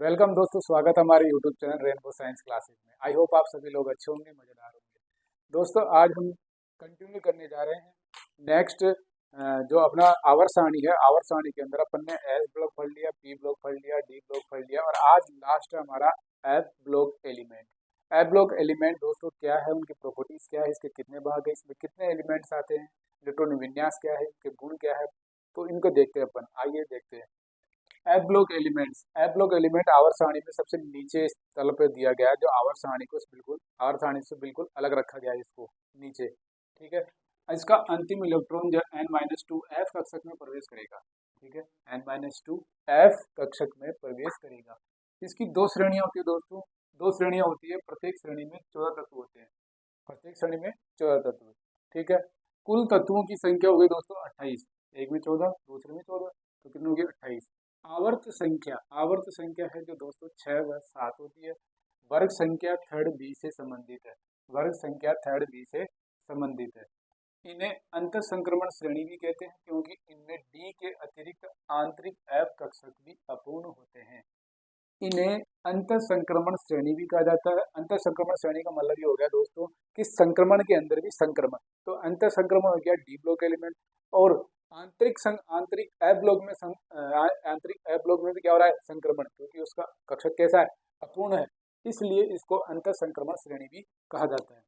Welcome दोस्तों, स्वागत है हमारे YouTube channel rainbow science classes में। आई होप आप सभी लोग अच्छे होंगे, मजेदार होंगे। दोस्तों आज हम कंटिन्यू करने जा रहे हैं नेक्स्ट जो अपना आवर्त सारणी है। आवर्त सारणी के अंदर अपन ने एस ब्लॉक पढ़ लिया, पी ब्लॉक पढ़ लिया, डी ब्लॉक पढ़ लिया और आज लास्ट है हमारा F block element. F block element दोस्तों क्या है, उनकी प्रॉपर्टीज क्या है, इसके कितने भाग है, इसमें कितने एलिमेंट्स आते हैं, इलेक्ट्रॉनिक विन्यास क्या है, इनके गुण क्या है, तो इनको देखते हैं अपन। आइए देखते हैं F block elements. F block element आवर्त सारणी में सबसे नीचे स्थल पर दिया गया है, जो आवर्त सारणी को बिल्कुल आवर्त सारणी से बिल्कुल अलग रखा गया है इसको नीचे। ठीक है, इसका अंतिम इलेक्ट्रॉन जो n-2 एफ कक्षक में प्रवेश करेगा। ठीक है, n-2 एफ कक्षक में प्रवेश करेगा। इसकी दो श्रेणियां होती है दोस्तों, दो श्रेणियां होती है। प्रत्येक श्रेणी में 14 तत्व होते हैं, प्रत्येक श्रेणी में 14 तत्व। ठीक है, कुल तत्वों की संख्या हो गई दोस्तों 28। एक में 14, दूसरे में 14, तो कितनी होगी 28। आवर्त संख्या है जो दोस्तों 6 व 7 होती है। वर्ग संख्या थर्ड बी से संबंधित है, वर्ग संख्या थर्ड बी से संबंधित है। इन्हें अंतर संक्रमण श्रेणी भी कहते हैं, क्योंकि इनमें डी के अतिरिक्त आंतरिक एफ कक्षक भी अपूर्ण होते हैं। इन्हें अंतर संक्रमण श्रेणी भी कहा जाता है। अंतर संक्रमण श्रेणी का मतलब ये हो गया दोस्तों कि संक्रमण के अंदर भी संक्रमण। तो अंतर संक्रमण हो गया डी ब्लॉक एलिमेंट, और आंतरिक एफ ब्लॉक में आंतरिक एफ ब्लॉक में भी क्या हो रहा है, संक्रमण, क्योंकि उसका कक्षक कैसा है, अपूर्ण है, इसलिए इसको अंतर संक्रमण श्रेणी भी कहा जाता है।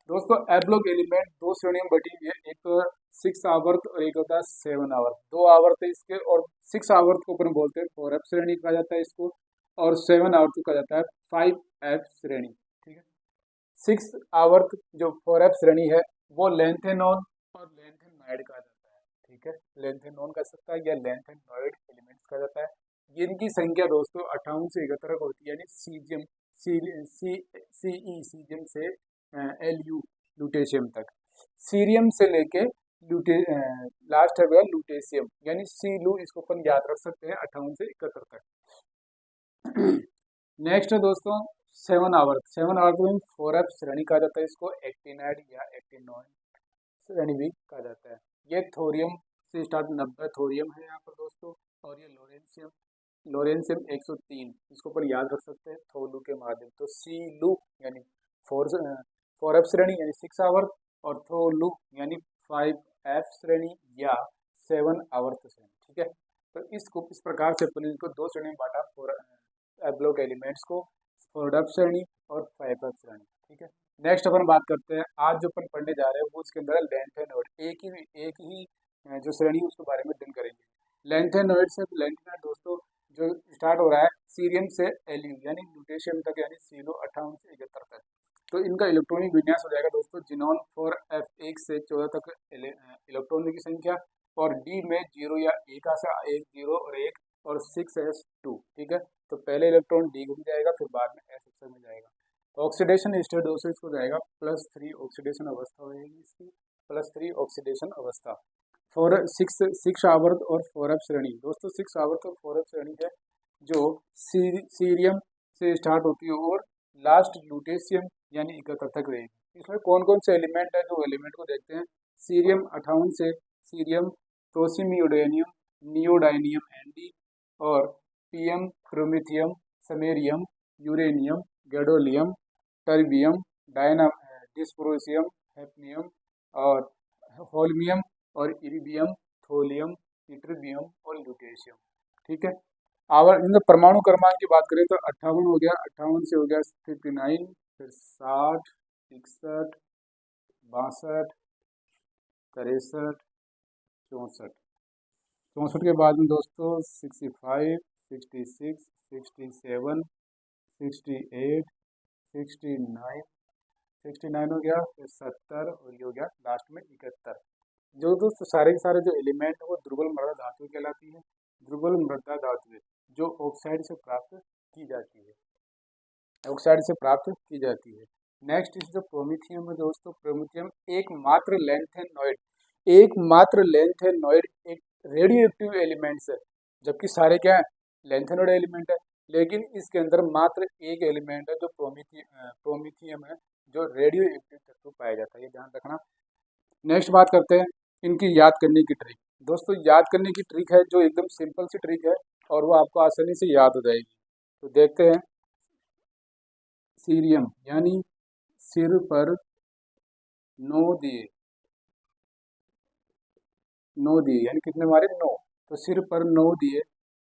दोस्तों एफ ब्लॉक एलिमेंट दो श्रेणियों में बटी हुई है, एक तो 6 आवर्त और एक होता है 7 आवर्त। दो आवर्त है इसके, और 6 आवर्त को अपन बोलते हैं 4F श्रेणी कहा जाता है इसको, और 7 आवर्त को कहा जाता है 5F श्रेणी। ठीक है, 6 आवर्त जो 4F श्रेणी है वो लेंथेनॉन और लेंथेनॉइड कहा जाता है। ठीक है, लेंथेनॉन कह सकता है या लेंथेनॉइड एलिमेंट्स कहा जाता है। ये इनकी संख्या दोस्तों 58 से 71 होती है, यानी सीजियम सीजियम से Lu लुटेशियम तक, सीरियम से लेके लास्ट है वह लुटेशियम, यानी सी लू, इसको अपन याद रख सकते हैं 58 से 71 तक। नेक्स्ट है दोस्तों 7 आवर्त। 7 आवर्त में 4F श्रेणी कहा जाता है इसको, एक्टिनाइड या एक्टिनोइड श्रेणी भी कहा जाता है। ये थोरियम से स्टार्ट 90 थोरियम है यहाँ पर दोस्तों, और ये लोरेंशियम 103, इसको पर याद रख सकते हैं थोलू के माध्यम। तो सी लू यानी 4F श्रेणी यानी 6 आवर्त, और थोलू यानी 5F श्रेणी या 7 आवर्त श्रेणी। ठीक है, तो इसको इस प्रकार से अपन इनको दो श्रेणी में बांटा, एफ ब्लॉक एलिमेंट्स को, 4F श्रेणी और 5F श्रेणी। ठीक है, नेक्स्ट अपन बात करते हैं, आज जो अपन पढ़ने जा रहे हैं वो उसके अंदर लेंथेनॉइड, एक ही जो श्रेणी उसके बारे में डील करेंगे। लेंथेनॉइड से लेंथेनॉइड दोस्तों जो स्टार्ट हो रहा है सीरियम से एल्यू यानी लुटेशियम तक, यानी सीलो 58 से 71 तक। तो इनका इलेक्ट्रॉनिक विन्यास हो जाएगा दोस्तों जिनॉन 4F 1 से 14 तक इलेक्ट्रॉनों की संख्या, और डी में 0 या 1 आशा 1 0 और 1 और 6s2। ठीक है, तो पहले इलेक्ट्रॉन डी घूम जाएगा, फिर बाद में एस कक्षा में जाएगा। ऑक्सीडेशन स्टेट दोस्तों इसको जाएगा +3 ऑक्सीडेशन अवस्था हो जाएगी इसकी, +3 ऑक्सीडेशन अवस्था। 6 आवर्त और 4F श्रेणी दोस्तों, 6 आवर्त और 4F श्रेणी है जो सीरियम से स्टार्ट होती है और लास्ट लुटेशियम यानी 71 तक रहेगी। इसमें कौन कौन से एलिमेंट है, जो एलिमेंट को देखते हैं। सीरियम 58 से सीरियम, प्रोसिमियोडेनियम, नियोडाइनियम Nd, और PM, promethium, samarium, uranium, gadolinium, terbium, dysprosium, hafnium, और होल्मियम, और इरिबियम, थोलियम, इट्रिबियम और ल्यूटेशियम। ठीक है, आवर इनका परमाणु क्रमांक की बात करें तो 58 हो गया, 58 से हो गया 59, फिर 60, 61, 62, 63, 64, 64 के बाद में दोस्तों 65, 66, 67, 68, 69, 69 हो गया, फिर 70 और ये हो गया लास्ट में 71। जो दोस्तों सारे के सारे जो एलिमेंट है वो दुर्बल मृदा धातु कहलाती है। दुर्बल मृदा धातु जो ऑक्साइड से प्राप्त की जाती है, ऑक्साइड से प्राप्त की जाती है। नेक्स्ट इस जो प्रोमिथियम है दोस्तों, प्रोमिथियम एकमात्र लेंथेनॉइड एक रेडियो एक्टिव एलिमेंट्स है, जबकि सारे क्या है, लेंथेनॉइड एलिमेंट है, लेकिन इसके अंदर मात्र एक एलिमेंट है जो प्रोमिथियम है, जो रेडियो एक्टिव तत्व पाया जाता है, ये ध्यान रखना। नेक्स्ट बात करते हैं इनकी याद करने की ट्रिक। दोस्तों याद करने की ट्रिक है जो एकदम सिंपल सी ट्रिक है, और वो आपको आसानी से याद हो जाएगी। तो देखते हैं, सीरियम यानी सिर पर नो दिए, नो दिए यानी कितने मारे 9, तो सिर पर 9 दिए।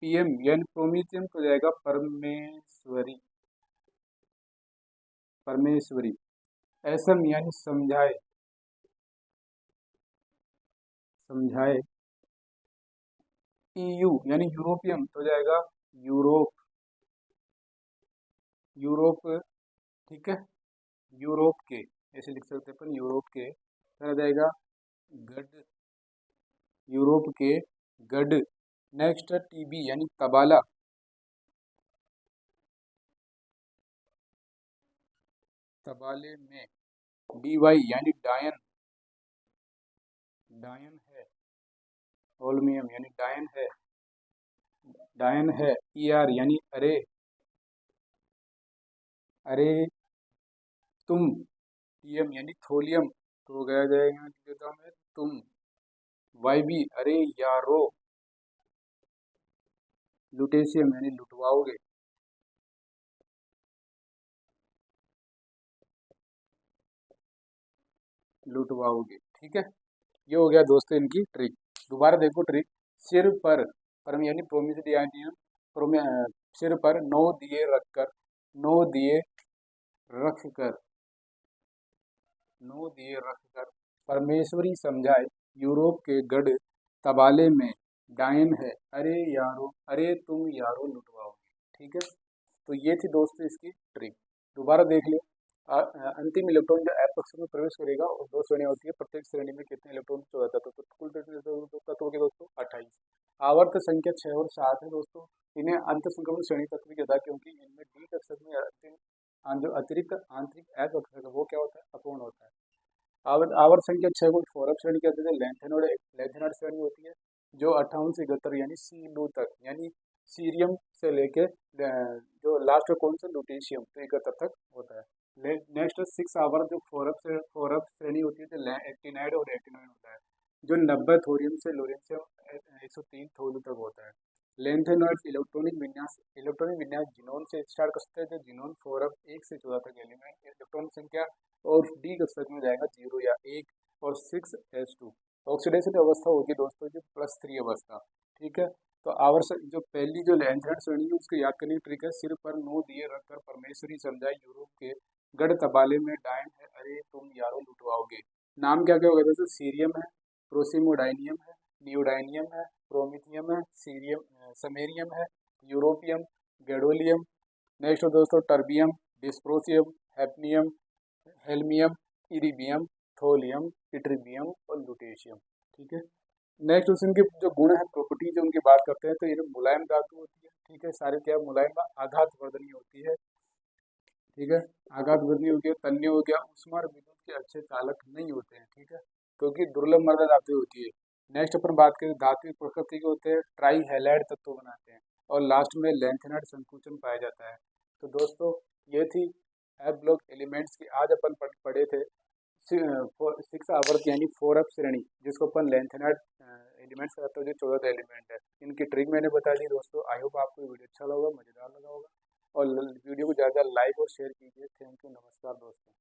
पीएम यानी प्रोमीथियम तो जाएगा परमेश्वरी, परमेश्वरी। एसम यानी समझाए, समझाए। ईयू यानी यूरोपियम तो जाएगा यूरोप, यूरोप, ठीक है, यूरोप के, ऐसे लिख सकते हैं अपन, यूरोप के। फिर आ जाएगा गड, यूरोप के गड। नेक्स्ट टीबी यानी तबाला, तबाले में। डीवाई यानी डायन, डायन है। ओलमियम यानी डायन है, डायन है। ईआर यानी अरे, अरे तुम। टीएम यानी थोलियम, तो गया जाएगा, लिख देता हूं मैं, तुम। वाईबी अरे यारो। लुटेशियम यानी लुटवाओगे, लुटवाओगे, ठीक है। ये हो गया दोस्तों इनकी ट्रिक। दोबारा देखो ट्रिक। सिर पर, परम यानी प्रोमिसिडियम, प्रोमे सिर पर 9 दिए रखकर, 9 दिए रखकर, 9 दिए रखकर परमेश्वरी समझाए, यूरोप के गढ़ तबाले में डायन है, अरे यारो, अरे तुम यारो लुटवाओगे, ठीक है। तो ये थी दोस्तों इसकी ट्रिक। दोबारा देख लो। अंतिम इलेक्ट्रॉन जो एफ कक्षा में प्रवेश करेगा और 2 श्रेणियां होती है, प्रत्येक श्रेणी में कितने इलेक्ट्रॉन? 14 तत्व, तो कुल तत्वों के दोस्तों 28। आवर्त संख्या 6 और 7 है दोस्तों। इन्हें अंत संक्रमण श्रेणी तत्व भी कहता है, क्योंकि इनमें डी कक्षा में अंतिम जो अतिरिक्त आंतरिक एफ कक्षा का वो क्या होता है? अपूर्ण होता है। आवर्त संख्या 6 को फोरअप श्रेणी कहते हैं। लेंथेनोड, लेंथेनोड श्रेणी होती है जो 58 से 71 यानी सी लू तक, यानी सीरियम से लेके जो लास्ट कौन सा लुटेशियम, तो 71 तक होता है। नेक्स्ट 6 आवर जो फोरअप श्रेणी होती है, तो एक्टिनाइड और रेटिनॉइड होता है, जो 90 थोरियम से लोरेंशियम 103 थोल तक होता है। लेंथेनॉइड इलेक्ट्रॉनिक विन्यास जिनोन से स्टार्ट कर सकते हैं, जो जिनोन फोरअप 1 से 14 तक एलिमेंट इलेक्ट्रॉन संख्या, और डी कक्षा में जाएगा 0 या 1 और 6s2। ऑक्सीडेशन अवस्था होगी दोस्तों जो +3 अवस्था, ठीक है। तो जो पहली जो लेंथेनॉइड श्रेणी है उसको याद करने की ट्रिक है, सिर पर 9 दिए रखकर परमेश्वरी समझाई, यूरोप के गढ़ तबाले में डायन है, अरे तुम यारो लुटवाओगे। नाम क्या क्या होगा दोस्तों? सीरियम है, प्रोसिमोडाइनियम है, नियोडाइनियम है, प्रोमिथियम है, सीरियम, समेरियम है, यूरोपियम, गैडोलियम। नेक्स्ट दोस्तों टर्बियम, डिस्प्रोसियम, हैप्नियम, हेल्मियम, इरिबियम, थोलियम, इट्रिबियम और लुटेशियम, ठीक है। नेक्स्ट उसके उनके जो गुण है, प्रॉपर्टी जो उनकी बात करते हैं, तो ये मुलायम धातु होती है, ठीक है। सारे क्या मुलायम, आघात वर्धनी होती है, ठीक है। आघात वर्धनी हो गया, तन्य हो गया, उष्मा और विद्युत के अच्छे चालक नहीं होते हैं, ठीक है, क्योंकि दुर्लभ मर्दा धातु होती है। नेक्स्ट अपन बात करें धातु प्रकृति के होते हैं, ट्राई हैलाइड तत्व बनाते हैं, और लास्ट में लेंथेनाइड संकुचन पाया जाता है। तो दोस्तों ये थी एफ ब्लॉक एलिमेंट्स की, आज अपन पढ़े थे 6 आवर्त यानी 4f श्रेणी, जिसको अपन लेंथेनाइड एलिमेंट्स कहते हैं, जो 14 एलिमेंट है। इनकी ट्रिक मैंने बता दी दोस्तों। आई होप आपको वीडियो अच्छा लगा, मजेदार लगा होगा, और वीडियो को ज़्यादा लाइक और शेयर कीजिए। थैंक यू, नमस्कार दोस्तों।